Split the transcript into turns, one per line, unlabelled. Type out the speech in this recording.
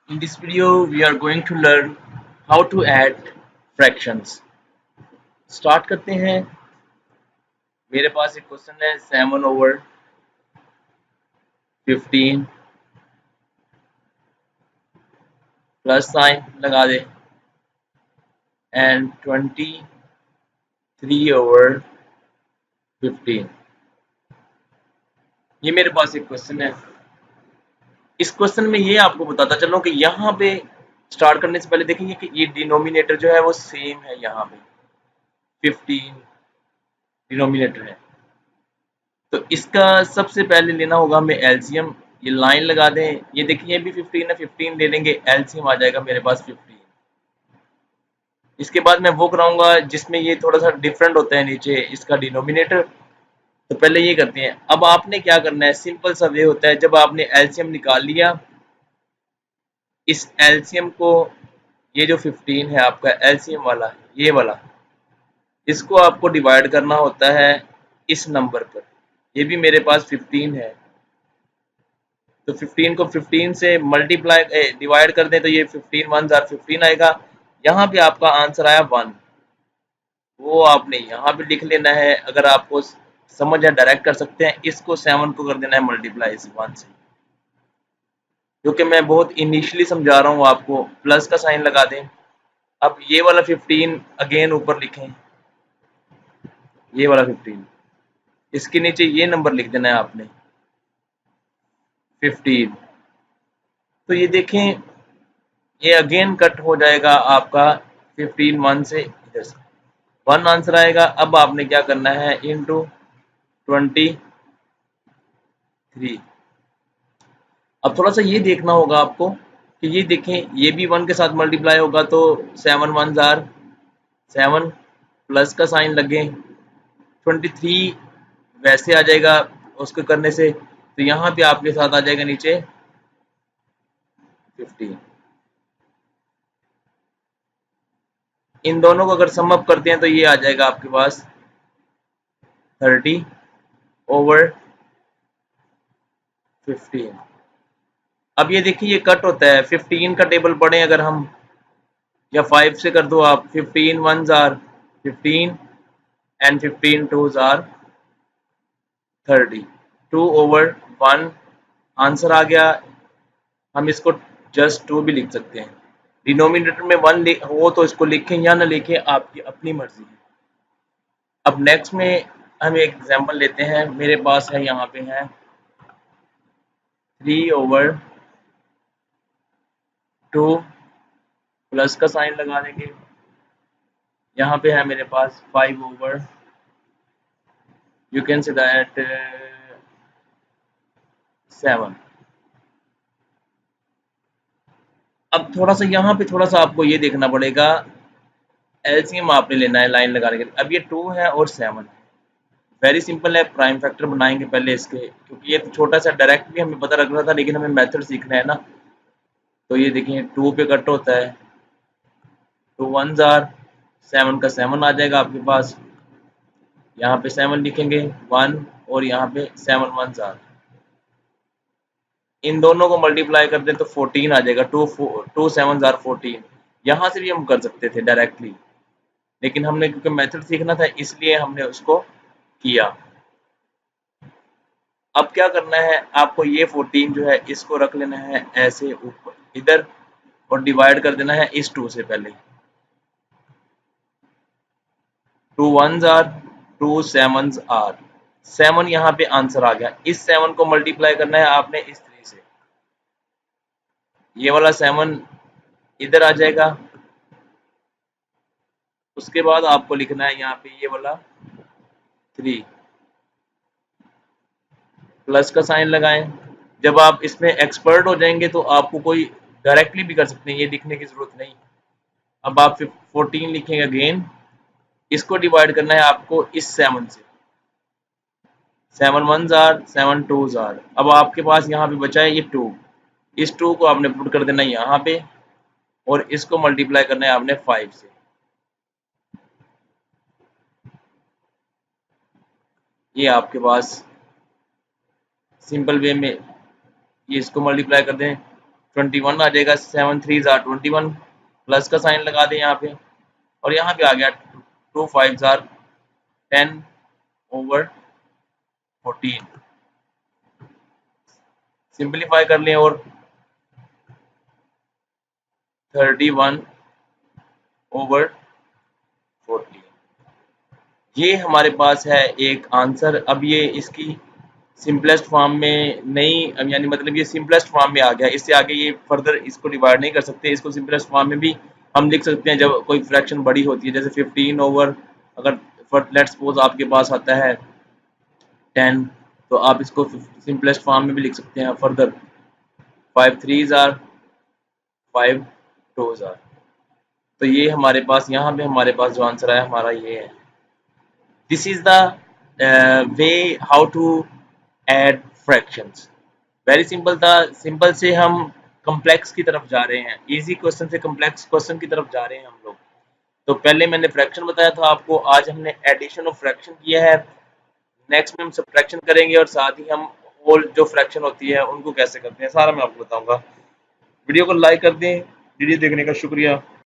In this video, we are going to learn how to add fractions. Start करते हैं। मेरे पास एक question है 7/15 प्लस साइन लगा दे एंड 23/15। ये मेरे पास एक क्वेश्चन है। इस क्वेश्चन में ये आपको बताता चलो कि यहाँ पे स्टार्ट करने से पहले देखेंगे कि ये डिनोमिनेटर जो है वो सेम है। यहाँ पे 15 डिनोमिनेटर है, तो इसका सबसे पहले लेना होगा हमें एलसीएम। ये लाइन लगा दें, ये देखिए ये भी 15 है, 15 ले लेंगे, एलसीएम आ जाएगा मेरे पास 15। इसके बाद मैं वो कराऊंगा जिसमें ये थोड़ा सा डिफरेंट होता है नीचे इसका डिनोमिनेटर। तो पहले ये करते हैं। अब आपने क्या करना है, सिंपल सा वे होता है, जब आपने एलसीएम निकाल लिया, इस एलसीएम को, ये जो 15 है आपका एलसीएम वाला, ये वाला, इसको आपको डिवाइड करना होता है इस नंबर पर। ये भी मेरे पास 15 है, तो 15 को 15 से मल्टीप्लाई डिवाइड कर दें तो ये 15 1 आर 15 आएगा। यहाँ पे आपका आंसर आया 1, वो आपने यहाँ पे लिख लेना है। अगर आपको समझ है डायरेक्ट कर सकते हैं, इसको 7 को कर देना है मल्टीप्लाई इस 1 से, क्योंकि मैं बहुत इनिशियली समझा रहा हूँ आपको। प्लस का साइन लगा दें। अब ये वाला 15 अगेन ऊपर लिखें, ये वाला 15, इसके नीचे ये नंबर लिख देना है आपने 15। तो ये देखें, ये अगेन कट हो जाएगा आपका 15 1 से, इधर से 1 आंसर आएगा। अब आपने क्या करना है, इंटू 23। अब थोड़ा सा ये देखना होगा आपको कि ये देखें, ये भी 1 के साथ मल्टीप्लाई होगा, तो 7 1 आर 7, प्लस का साइन लगे 23 वैसे आ जाएगा उसको करने से, तो यहाँ पे आपके साथ आ जाएगा नीचे 15। इन दोनों को अगर सम अप करते हैं तो ये आ जाएगा आपके पास 30/15। अब ये देखिए ये कट होता है। 15 का टेबल पढ़ें अगर हम, या 5 से कर दो आप, 15 1 आर 15 एंड 15 2 आर 30, 2/1 आंसर आ गया। हम इसको जस्ट 2 भी लिख सकते हैं। डिनोमिनेटर में 1 हो तो इसको लिखें या ना लिखें, आपकी अपनी मर्जी है। अब नेक्स्ट में हम एक एग्जांपल लेते हैं। मेरे पास है, यहाँ पे है 3/2 प्लस का साइन लगा देंगे। यहाँ पे है मेरे पास 5/, यू कैन से दैट 7। अब थोड़ा सा यहाँ पे थोड़ा सा आपको ये देखना पड़ेगा, एलसीएम आपने लेना है लाइन लगाने के लिए। अब ये 2 है और 7 है, वेरी सिंपल है। प्राइम फैक्टर बनाएंगे पहले इसके, क्योंकि ये तो छोटा सा डायरेक्ट भी हमें पता लग रहा था, लेकिन हमें मेथड सीखना है ना। तो ये देखिए 2 पे कट होता है, 2 1 आर 7 का 7 आ जाएगा आपके पास। यहाँ पे 7 लिखेंगे 1, और यहाँ पे 7 1 आर, इन दोनों को मल्टीप्लाई कर दें तो 14 आ जाएगा। 2 7 आर 14। यहाँ से भी हम कर सकते थे डायरेक्टली, लेकिन हमने क्योंकि मेथड सीखना था इसलिए हमने उसको किया। अब क्या करना है आपको, ये 14 जो है इसको रख लेना है ऐसे ऊपर इधर, और डिवाइड कर देना है इस 2 से पहले। 2 1 आर 2 7 आर 7, यहाँ पे आंसर आ गया। इस 7 को मल्टीप्लाई करना है आपने इस 3 से, ये वाला 7 इधर आ जाएगा। उसके बाद आपको लिखना है यहाँ पे ये वाला 3, प्लस का साइन लगाएं। जब आप इसमें एक्सपर्ट हो जाएंगे तो आपको कोई डायरेक्टली भी कर सकते हैं, ये लिखने की जरूरत नहीं। अब आप 14 लिखेंगे अगेन, इसको डिवाइड करना है आपको इस 7 से। 7 1 आर 7 2 आर। अब आपके पास यहाँ पे बचा है ये 2, इस 2 को आपने पुट कर देना है यहाँ पे, और इसको मल्टीप्लाई करना है आपने 5 से। ये आपके पास सिंपल वे में, ये इसको मल्टीप्लाई कर दें 21 आ जाएगा, 7 3 जार 21, प्लस का साइन लगा दें यहाँ पे, और यहाँ पे आ गया 2 5 जार 10/14। सिंपलीफाई कर लें और 31/14, ये हमारे पास है एक आंसर। अब ये इसकी सिंपलेस्ट फॉर्म में नहीं, अब यानी मतलब ये सिंपलेस्ट फॉर्म में आ गया, इससे आगे ये फर्दर इसको डिवाइड नहीं कर सकते। इसको सिंपलेस्ट फॉर्म में भी हम लिख सकते हैं जब कोई फ्रैक्शन बड़ी होती है, जैसे 15 ओवर, अगर लेट्स सपोज आपके पास आता है 10, तो आप इसको सिंपलेस्ट फॉर्म में भी लिख सकते हैं फर्दर, 5 3 आर 5 2 आर। तो ये हमारे पास यहाँ पे हमारे पास जो आंसर है हमारा ये है। This is the way how to add fractions. Very simple था, सिंपल से हम कॉम्प्लेक्स की तरफ जा रहे हैं, इजी क्वेश्चन से कॉम्प्लेक्स क्वेश्चन की तरफ जा रहे हैं हम लोग। तो पहले मैंने फ्रैक्शन बताया था आपको, आज हमने एडिशन ऑफ फ्रैक्शन किया है। नेक्स्ट में हम सब्ट्रैक्शन करेंगे और साथ ही हम होल जो फ्रैक्शन होती है उनको कैसे करते हैं सारा मैं आपको बताऊंगा। वीडियो को लाइक कर दें। वीडियो देखने का शुक्रिया।